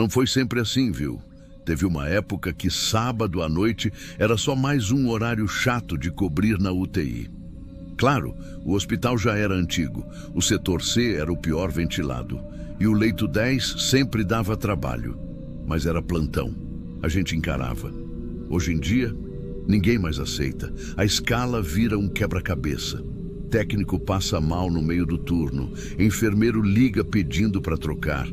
Não foi sempre assim, viu? Teve uma época que sábado à noite era só mais um horário chato de cobrir na UTI. Claro, o hospital já era antigo, o setor C era o pior ventilado e o leito 10 sempre dava trabalho, mas era plantão, a gente encarava. Hoje em dia, ninguém mais aceita, a escala vira um quebra-cabeça. Técnico passa mal no meio do turno, enfermeiro liga pedindo para trocar.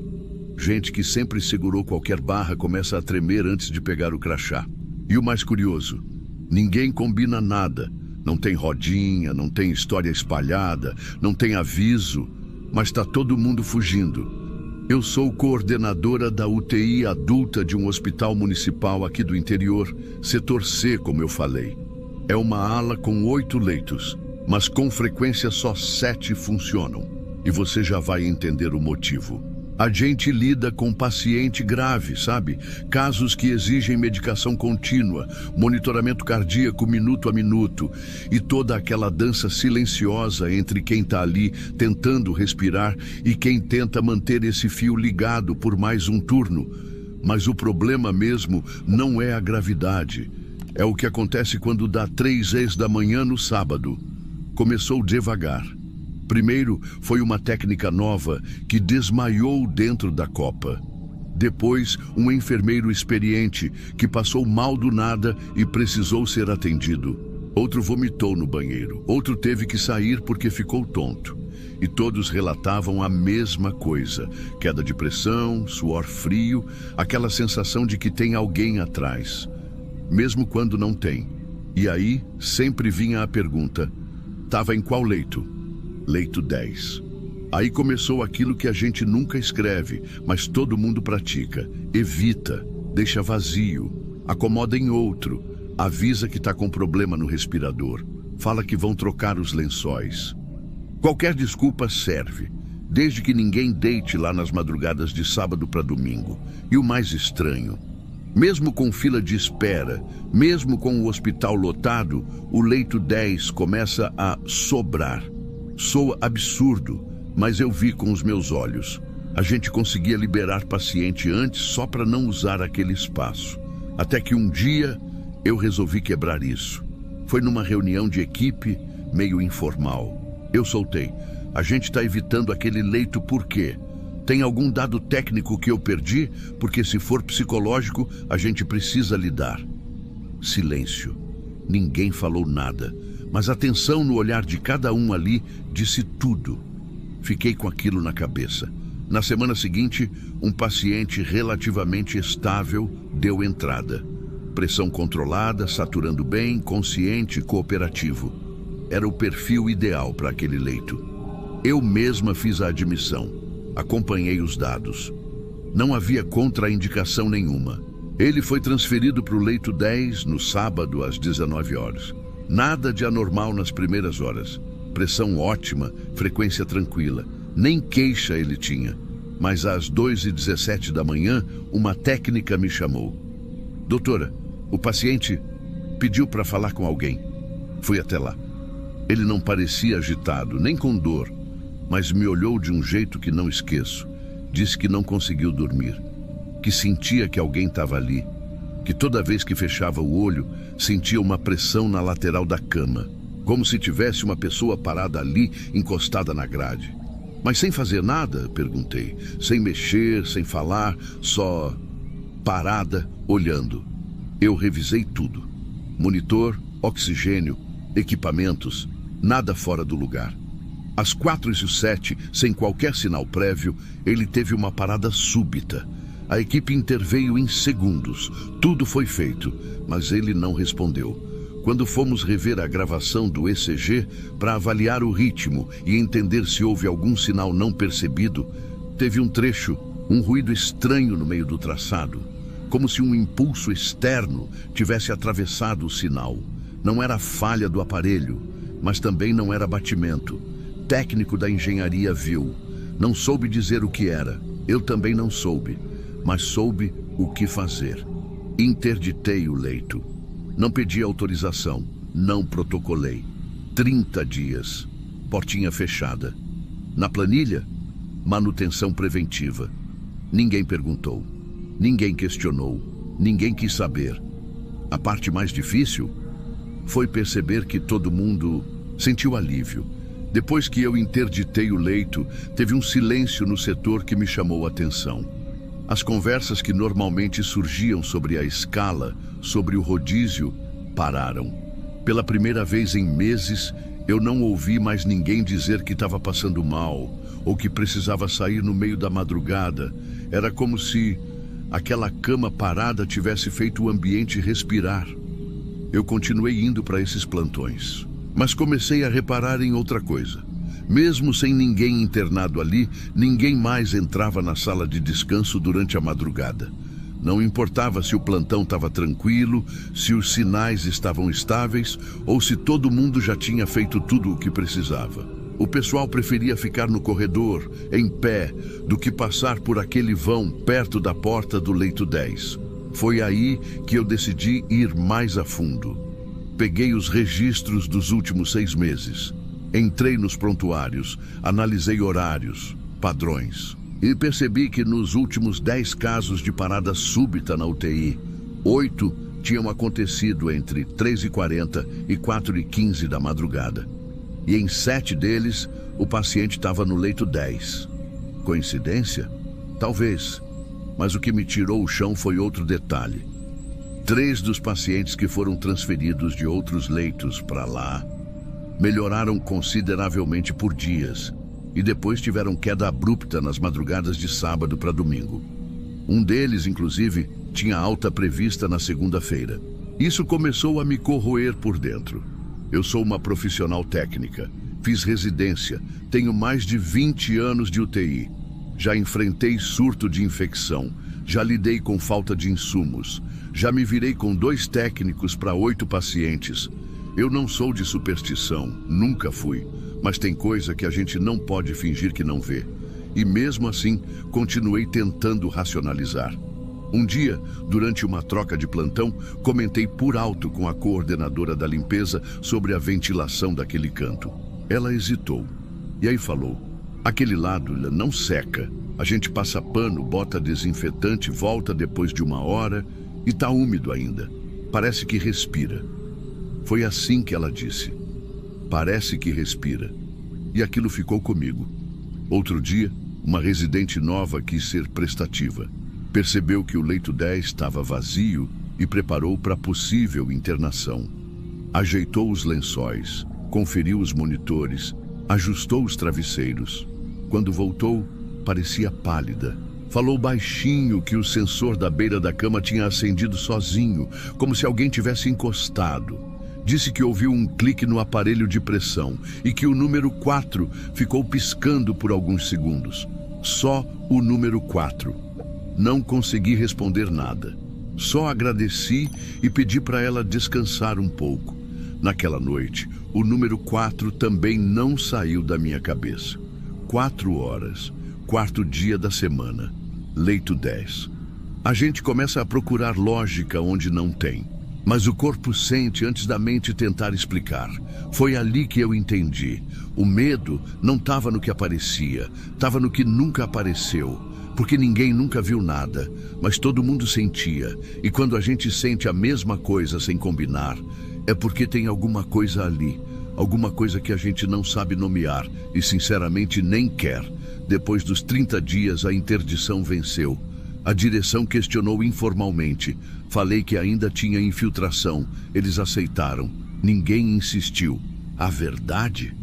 Gente que sempre segurou qualquer barra começa a tremer antes de pegar o crachá. E o mais curioso, ninguém combina nada. Não tem rodinha, não tem história espalhada, não tem aviso, mas está todo mundo fugindo. Eu sou coordenadora da UTI adulta de um hospital municipal aqui do interior, setor C, como eu falei. É uma ala com 8 leitos, mas com frequência só 7 funcionam. E você já vai entender o motivo. A gente lida com paciente grave, sabe? Casos que exigem medicação contínua, monitoramento cardíaco minuto a minuto e toda aquela dança silenciosa entre quem está ali tentando respirar e quem tenta manter esse fio ligado por mais um turno. Mas o problema mesmo não é a gravidade. É o que acontece quando dá 3h da manhã no sábado. Começou devagar. Primeiro, foi uma técnica nova que desmaiou dentro da copa. Depois, um enfermeiro experiente que passou mal do nada e precisou ser atendido. Outro vomitou no banheiro. Outro teve que sair porque ficou tonto. E todos relatavam a mesma coisa. Queda de pressão, suor frio, aquela sensação de que tem alguém atrás. Mesmo quando não tem. E aí, sempre vinha a pergunta: estava em qual leito? Leito 10. Aí começou aquilo que a gente nunca escreve, mas todo mundo pratica. Evita, deixa vazio, acomoda em outro, avisa que está com problema no respirador, fala que vão trocar os lençóis. Qualquer desculpa serve, desde que ninguém deite lá nas madrugadas de sábado para domingo. E o mais estranho, mesmo com fila de espera, mesmo com o hospital lotado, o leito 10 começa a sobrar. Soa absurdo, mas eu vi com os meus olhos. A gente conseguia liberar paciente antes só para não usar aquele espaço. Até que um dia eu resolvi quebrar isso. Foi numa reunião de equipe, meio informal. Eu soltei: a gente está evitando aquele leito por quê? Tem algum dado técnico que eu perdi? Porque se for psicológico, a gente precisa lidar. Silêncio. Ninguém falou nada. Mas a tensão no olhar de cada um ali disse tudo. Fiquei com aquilo na cabeça. Na semana seguinte, um paciente relativamente estável deu entrada. Pressão controlada, saturando bem, consciente e cooperativo. Era o perfil ideal para aquele leito. Eu mesma fiz a admissão. Acompanhei os dados. Não havia contraindicação nenhuma. Ele foi transferido para o leito 10 no sábado às 19 horas. Nada de anormal nas primeiras horas. Pressão ótima, frequência tranquila. Nem queixa ele tinha. Mas às 2h17 da manhã, uma técnica me chamou. Doutora, o paciente pediu para falar com alguém. Fui até lá. Ele não parecia agitado, nem com dor, mas me olhou de um jeito que não esqueço. Disse que não conseguiu dormir, que sentia que alguém estava ali, que toda vez que fechava o olho, sentia uma pressão na lateral da cama, como se tivesse uma pessoa parada ali, encostada na grade. Mas sem fazer nada? Perguntei. Sem mexer, sem falar, só parada, olhando. Eu revisei tudo. Monitor, oxigênio, equipamentos, nada fora do lugar. Às 4h07, sem qualquer sinal prévio, ele teve uma parada súbita. A equipe interveio em segundos. Tudo foi feito, mas ele não respondeu. Quando fomos rever a gravação do ECG para avaliar o ritmo e entender se houve algum sinal não percebido, teve um trecho, um ruído estranho no meio do traçado, como se um impulso externo tivesse atravessado o sinal. Não era falha do aparelho, mas também não era batimento. Técnico da engenharia viu. Não soube dizer o que era. Eu também não soube. Mas soube o que fazer. Interditei o leito. Não pedi autorização, não protocolei. 30 dias, portinha fechada. Na planilha, manutenção preventiva. Ninguém perguntou. Ninguém questionou, ninguém quis saber. A parte mais difícil foi perceber que todo mundo sentiu alívio. Depois que eu interditei o leito, teve um silêncio no setor que me chamou a atenção. As conversas que normalmente surgiam sobre a escala, sobre o rodízio, pararam. Pela primeira vez em meses, eu não ouvi mais ninguém dizer que estava passando mal ou que precisava sair no meio da madrugada. Era como se aquela cama parada tivesse feito o ambiente respirar. Eu continuei indo para esses plantões, mas comecei a reparar em outra coisa. Mesmo sem ninguém internado ali, ninguém mais entrava na sala de descanso durante a madrugada. Não importava se o plantão estava tranquilo, se os sinais estavam estáveis ou se todo mundo já tinha feito tudo o que precisava. O pessoal preferia ficar no corredor, em pé, do que passar por aquele vão perto da porta do leito 10. Foi aí que eu decidi ir mais a fundo. Peguei os registros dos últimos 6 meses. Entrei nos prontuários, analisei horários, padrões. E percebi que nos últimos 10 casos de parada súbita na UTI, 8 tinham acontecido entre 3h40 e 4h15 da madrugada. E em 7 deles, o paciente estava no leito 10. Coincidência? Talvez. Mas o que me tirou o chão foi outro detalhe. 3 dos pacientes que foram transferidos de outros leitos para lá melhoraram consideravelmente por dias e depois tiveram queda abrupta nas madrugadas de sábado para domingo. Um deles, inclusive, tinha alta prevista na segunda-feira. Isso começou a me corroer por dentro. Eu sou uma profissional técnica, fiz residência, tenho mais de 20 anos de UTI. Já enfrentei surto de infecção, já lidei com falta de insumos, já me virei com 2 técnicos para 8 pacientes. Eu não sou de superstição, nunca fui, mas tem coisa que a gente não pode fingir que não vê. E mesmo assim, continuei tentando racionalizar. Um dia, durante uma troca de plantão, comentei por alto com a coordenadora da limpeza sobre a ventilação daquele canto. Ela hesitou, e aí falou: aquele lado não seca. A gente passa pano, bota desinfetante, volta depois de 1 hora e tá úmido ainda. Parece que respira. Foi assim que ela disse. Parece que respira. E aquilo ficou comigo. Outro dia, uma residente nova quis ser prestativa. Percebeu que o leito 10 estava vazio e preparou para possível internação. Ajeitou os lençóis, conferiu os monitores, ajustou os travesseiros. Quando voltou, parecia pálida. Falou baixinho que o sensor da beira da cama tinha acendido sozinho, como se alguém tivesse encostado. Disse que ouviu um clique no aparelho de pressão e que o número 4 ficou piscando por alguns segundos. Só o número 4. Não consegui responder nada. Só agradeci e pedi para ela descansar um pouco. Naquela noite, o número 4 também não saiu da minha cabeça. 4 horas, 4º dia da semana, leito 10. A gente começa a procurar lógica onde não tem. Mas o corpo sente antes da mente tentar explicar. Foi ali que eu entendi. O medo não estava no que aparecia, estava no que nunca apareceu. Porque ninguém nunca viu nada, mas todo mundo sentia. E quando a gente sente a mesma coisa sem combinar, é porque tem alguma coisa ali. Alguma coisa que a gente não sabe nomear e sinceramente nem quer. Depois dos 30 dias, a interdição venceu. A direção questionou informalmente. Falei que ainda tinha infiltração. Eles aceitaram. Ninguém insistiu. A verdade?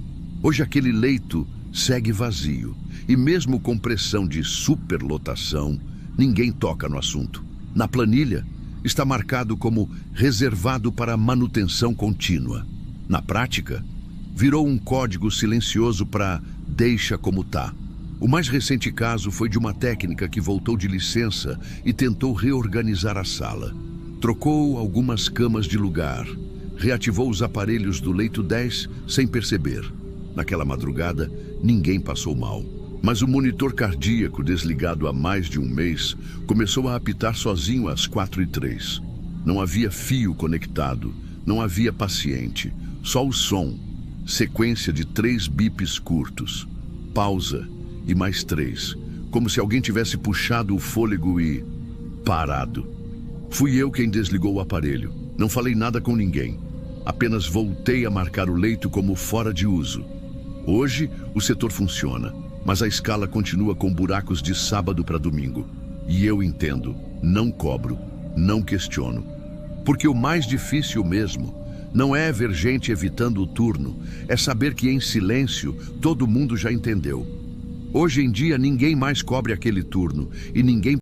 Hoje aquele leito segue vazio. E mesmo com pressão de superlotação, ninguém toca no assunto. Na planilha, está marcado como reservado para manutenção contínua. Na prática, virou um código silencioso para deixa como tá. O mais recente caso foi de uma técnica que voltou de licença e tentou reorganizar a sala. Trocou algumas camas de lugar, reativou os aparelhos do leito 10 sem perceber. Naquela madrugada, ninguém passou mal. Mas o monitor cardíaco, desligado há mais de 1 mês, começou a apitar sozinho às 4h03. Não havia fio conectado, não havia paciente, só o som. Sequência de 3 bips curtos. Pausa e mais 3, como se alguém tivesse puxado o fôlego e parado. Fui eu quem desligou o aparelho. Não falei nada com ninguém. Apenas voltei a marcar o leito como fora de uso. Hoje, o setor funciona, mas a escala continua com buracos de sábado para domingo. E eu entendo, não cobro, não questiono. Porque o mais difícil mesmo não é ver gente evitando o turno, é saber que em silêncio todo mundo já entendeu. Hoje em dia ninguém mais cobre aquele turno e ninguém